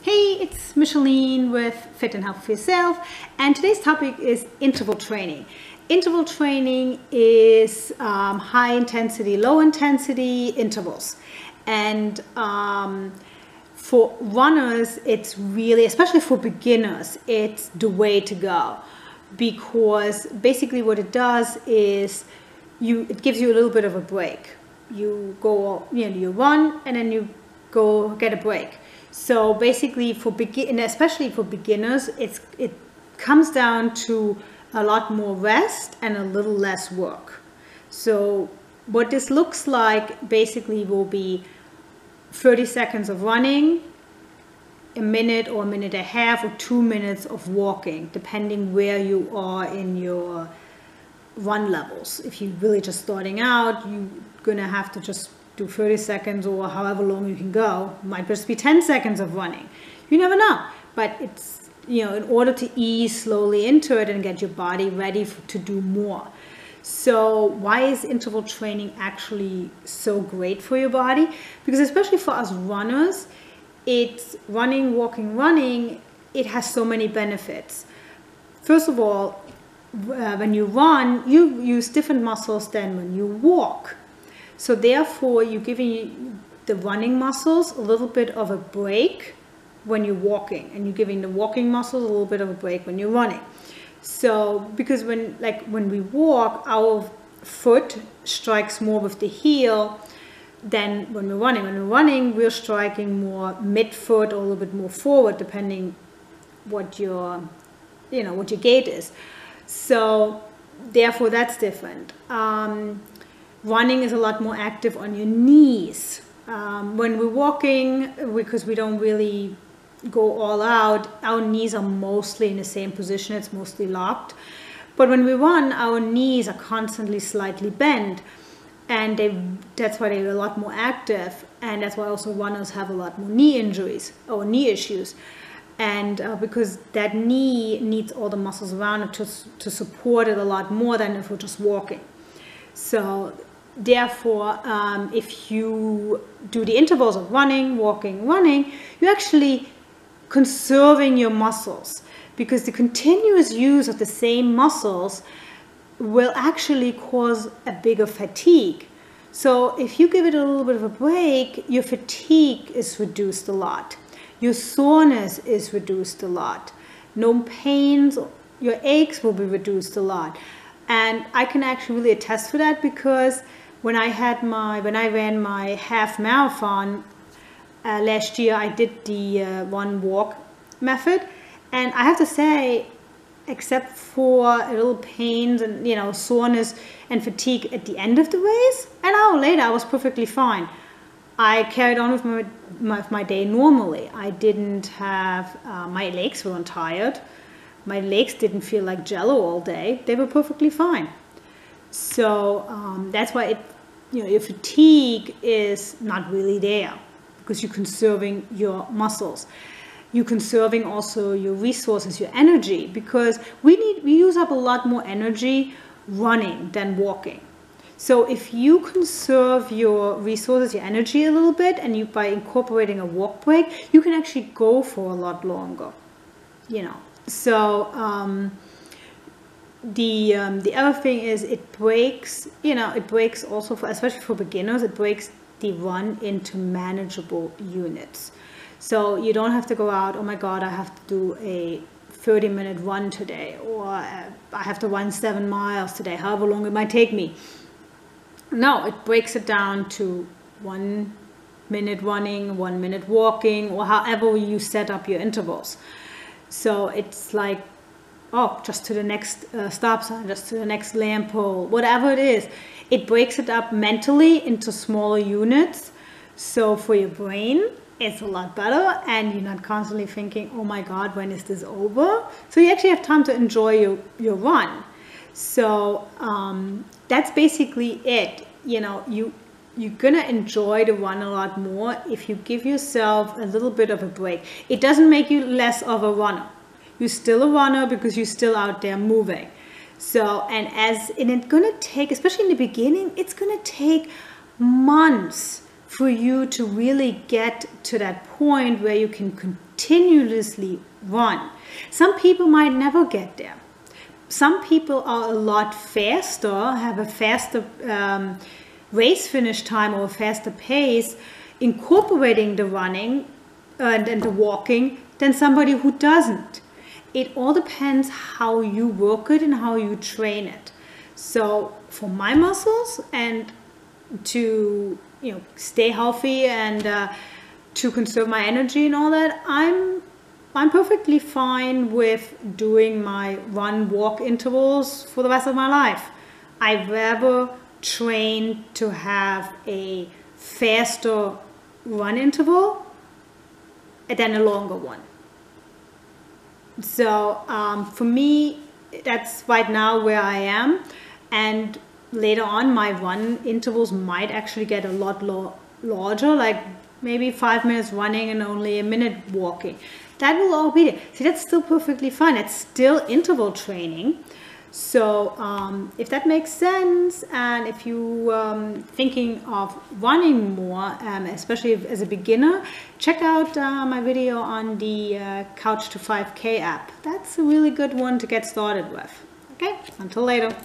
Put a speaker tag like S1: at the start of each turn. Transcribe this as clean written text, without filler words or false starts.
S1: Hey, it's Micheline with Fit and Health for Yourself, and today's topic is interval training. Interval training is high intensity, low intensity intervals. And for runners, it's really, especially for beginners, it's the way to go. Because basically what it does is it gives you a little bit of a break. You go, you run and then you go get a break. So basically especially for beginners, it comes down to a lot more rest and a little less work. So what this looks like basically will be 30 seconds of running, a minute or a minute and a half or 2 minutes of walking, depending where you are in your run levels. If you're really just starting out, you're gonna have to just do 30 seconds or however long you can go. It might just be 10 seconds of running. You never know. But it's, in order to ease slowly into it and get your body ready to do more. So why is interval training actually so great for your body? Because especially for us runners, it's running, walking, running, it has so many benefits. First of all, when you run, you use different muscles than when you walk. So therefore, you're giving the running muscles a little bit of a break when you're walking, and you're giving the walking muscles a little bit of a break when you're running. So because when we walk, our foot strikes more with the heel than when we're running. When we're running, we're striking more mid-foot or a little bit more forward, depending what your gait is. So therefore, that's different. Running is a lot more active on your knees. When we're walking, because we don't really go all out, our knees are mostly in the same position, it's mostly locked. But when we run, our knees are constantly slightly bent, and that's why they're a lot more active, and that's why also runners have a lot more knee injuries or knee issues. And because that knee needs all the muscles around it to support it a lot more than if we're just walking. So therefore, if you do the intervals of running, walking, running, you're actually conserving your muscles, because the continuous use of the same muscles will actually cause a bigger fatigue. So if you give it a little bit of a break, your fatigue is reduced a lot. Your soreness is reduced a lot. No pains, your aches will be reduced a lot. And I can actually really attest for that, because when I ran my half marathon last year, I did the run walk method, and I have to say, except for a little pains and soreness and fatigue at the end of the race, an hour later I was perfectly fine. I carried on with my day normally. I didn't have my legs weren't tired. My legs didn't feel like jello all day. They were perfectly fine. So that's why your fatigue is not really there, because you're conserving your muscles. You're conserving also your resources, your energy, because we use up a lot more energy running than walking. So if you conserve your resources, your energy a little bit, and by incorporating a walk break, you can actually go for a lot longer. So the other thing is it breaks also especially for beginners, it breaks the run into manageable units. So you don't have to go out, oh my God, I have to do a 30-minute run today, or I have to run 7 miles today, however long it might take me. No, it breaks it down to 1 minute running, 1 minute walking, or however you set up your intervals. So it's like, just to the next stop sign, just to the next lamp pole, whatever it is. It breaks it up mentally into smaller units. So for your brain, it's a lot better, and you're not constantly thinking, oh my God, when is this over? So you actually have time to enjoy your run. So that's basically it. You're gonna enjoy the run a lot more if you give yourself a little bit of a break. It doesn't make you less of a runner. You're still a runner because you're still out there moving. So, and it's gonna take, especially in the beginning, it's gonna take months for you to really get to that point where you can continuously run. Some people might never get there. Some people are a lot faster, have a faster race finish time or a faster pace, incorporating the running and the walking than somebody who doesn't. It all depends how you work it and how you train it. So for my muscles and to stay healthy and to conserve my energy and all that, I'm perfectly fine with doing my run-walk intervals for the rest of my life. I'd rather train to have a faster run interval than a longer one. So for me, that's right now where I am. And later on, my run intervals might actually get a lot larger, like maybe 5 minutes running and only a minute walking. That will all be there. See, that's still perfectly fine. It's still interval training. So if that makes sense, and if you thinking of running more, especially as a beginner, check out my video on the Couch to 5K app. That's a really good one to get started with. Okay, until later.